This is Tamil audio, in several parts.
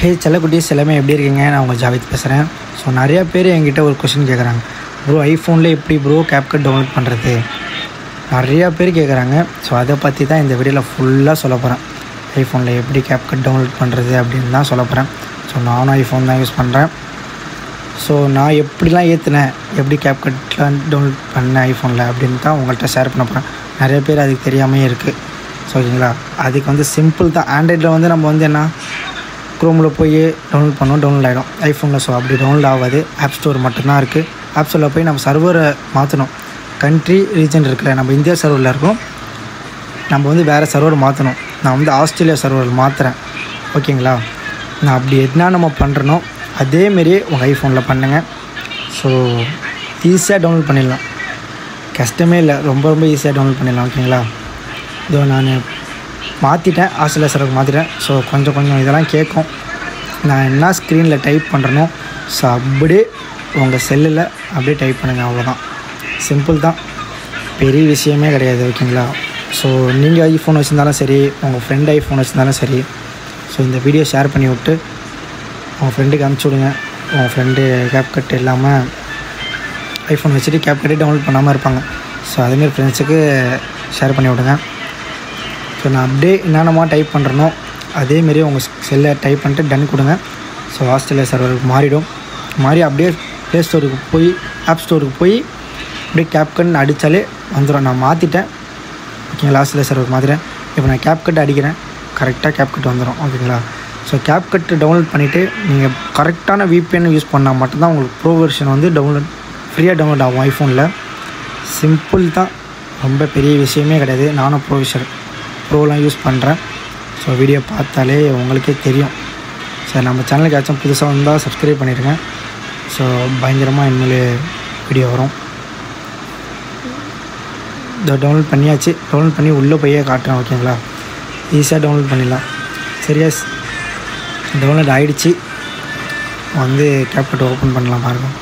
ஹே செல்லக்குட்டீஸ் எல்லாமே எப்படி இருக்கீங்க? நான் உங்கள் ஜாவித் பேசுகிறேன். ஸோ நிறையா பேர் என்கிட்ட ஒரு கொஷின் கேட்குறாங்க, ப்ரோ ஐஃபோனில் எப்படி ப்ரோ கேப்கட் டவுன்லோட் பண்ணுறது? நிறையா பேர் கேட்குறாங்க. ஸோ அதை பற்றி தான் இந்த வீடியோவில் ஃபுல்லாக சொல்ல போகிறேன். ஐஃபோனில் எப்படி கேப்கட் டவுன்லோட் பண்ணுறது அப்படின்னு தான் சொல்ல போகிறேன். ஸோ நானும் ஐஃபோன் தான் யூஸ் பண்ணுறேன். ஸோ நான் எப்படிலாம் ஏற்றினேன், எப்படி கேப்கட்லாம் டவுன்லோட் பண்ணேன் ஐஃபோனில் அப்படின்னு தான் உங்கள்கிட்ட ஷேர் பண்ண போகிறேன். நிறைய பேர் அதுக்கு தெரியாமே இருக்குது. ஸோ ஓகேங்களா, அதுக்கு சிம்பிள் தான். ஆண்ட்ராய்டில் நம்ம என்ன க்ரோமில் போய் டவுன்லோட் பண்ணோம், டவுன்லோட் ஆகிடும். ஐஃபோனில் ஸோ அப்படி டவுன்லோட் ஆகாது. ஆப் ஸ்டோர் மட்டும்தான் இருக்குது. ஆப் ஸ்டோரில் போய் நம்ம சர்வரை மாற்றணும். கண்ட்ரி ரீஜன் இருக்குல்ல, நம்ம இந்தியா சர்வரில் இருக்கோம், நம்ம வேறு சர்வர் மாற்றணும். நான் ஆஸ்திரேலியா சர்வர் மாற்றுறேன். ஓகேங்களா, நான் அப்படி என்ன நம்ம பண்ணுறனோ அதேமாரியே உங்கள் ஐஃபோனில் பண்ணுங்கள். ஸோ ஈஸியாக டவுன்லோட் பண்ணிடலாம், கஷ்டமே இல்லை, ரொம்ப ரொம்ப ஈஸியாக டவுன்லோட் பண்ணிடலாம். ஓகேங்களா, இதோ நான் மாற்றிட்டேன், ஆஸ்திரேலியா சர்வர் மாற்றிட்டேன். ஸோ கொஞ்சம் இதெல்லாம் கேட்கும். நான் என்ன ஸ்க்ரீனில் டைப் பண்ணுறனோ ஸோ அப்படியே உங்கள் செல்லில் அப்படியே டைப் பண்ணுங்கள், அவ்வளோதான். சிம்பிள் தான், பெரிய விஷயமே கிடையாது. ஓகேங்களா, ஸோ நீங்கள் ஐஃபோன் வச்சுருந்தாலும் சரி, உங்கள் ஃப்ரெண்டு ஐஃபோன் வச்சுருந்தாலும் சரி, ஸோ இந்த வீடியோ ஷேர் பண்ணி விட்டு உங்கள் ஃப்ரெண்டுக்கு அனுப்பிச்சி விடுங்க. உங்கள் ஃப்ரெண்டு கேப்கட் இல்லாமல் ஐஃபோன் வச்சுட்டு கேப்கட்டே டவுன்லோட் பண்ணாமல் இருப்பாங்க. ஸோ அதேமாரி ஃப்ரெண்ட்ஸுக்கு ஷேர் பண்ணி விடுங்க. ஸோ நான் அப்படியே என்னென்னமா டைப் பண்ணுறனோ அதேமாரியே உங்கள் செல்லை டைப் பண்ணிட்டு டன் கொடுங்க. ஸோ ஆஸ்திரேலியா சர்வருக்கு மாறி அப்படியே ப்ளே ஸ்டோருக்கு போய் ஆப் ஸ்டோருக்கு போய் அப்படியே கேப்கட் அடித்தாலே வந்துடும். நான் மாற்றிட்டேன். ஓகேங்களா, ஆஸ்திரேலியா சர்வருக்கு மாற்றிட்டேன். இப்போ நான் கேப்கட் அடிக்கிறேன், கரெக்டாக கேப்கட் வந்துடும். ஓகேங்களா, ஸோ கேப்கட் டவுன்லோட் பண்ணிவிட்டு நீங்கள் கரெக்டான VPN யூஸ் பண்ணால் மட்டும்தான் உங்களுக்கு ப்ரோ வெர்ஷன் ஃப்ரீயாக டவுன்லோட் ஆகும் ஐஃபோனில். சிம்பிள் தான், ரொம்ப பெரிய விஷயமே கிடையாது. நானும் ப்ரோலாம் யூஸ் பண்ணுறேன். ஸோ வீடியோ பார்த்தாலே உங்களுக்கே தெரியும். சரி, நம்ம சேனலுக்கு ஏதாச்சும் புதுசாக வந்தால் சப்ஸ்கிரைப் பண்ணிடுங்க. ஸோ பயங்கரமாக இனிமேல் வீடியோ வரும். இதை டவுன்லோட் பண்ணியாச்சு. டவுன்லோட் பண்ணி உள்ளே போயே காட்டுறேன். ஓகேங்களா, ஈஸியாக டவுன்லோட் பண்ணிடலாம். சரியா, டவுன்லோட் ஆகிடுச்சு. கேப்கட் ஓப்பன் பண்ணலாம் பாருங்கள்.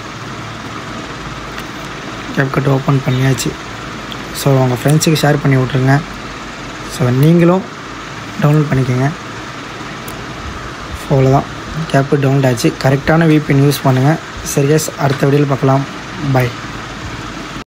கேப்கட் ஓப்பன் பண்ணியாச்சு. ஸோ உங்கள் ஃப்ரெண்ட்ஸுக்கு ஷேர் பண்ணி விட்ருங்க. ஸோ நீங்களும் டவுன்லோட் பண்ணிக்கோங்க. அவ்வளோதான், கேப்கட் டவுன்லோட் ஆச்சு. கரெக்டான VPN யூஸ் பண்ணுங்கள். சரியா, அடுத்த வீடியோவில் பார்க்கலாம். பை.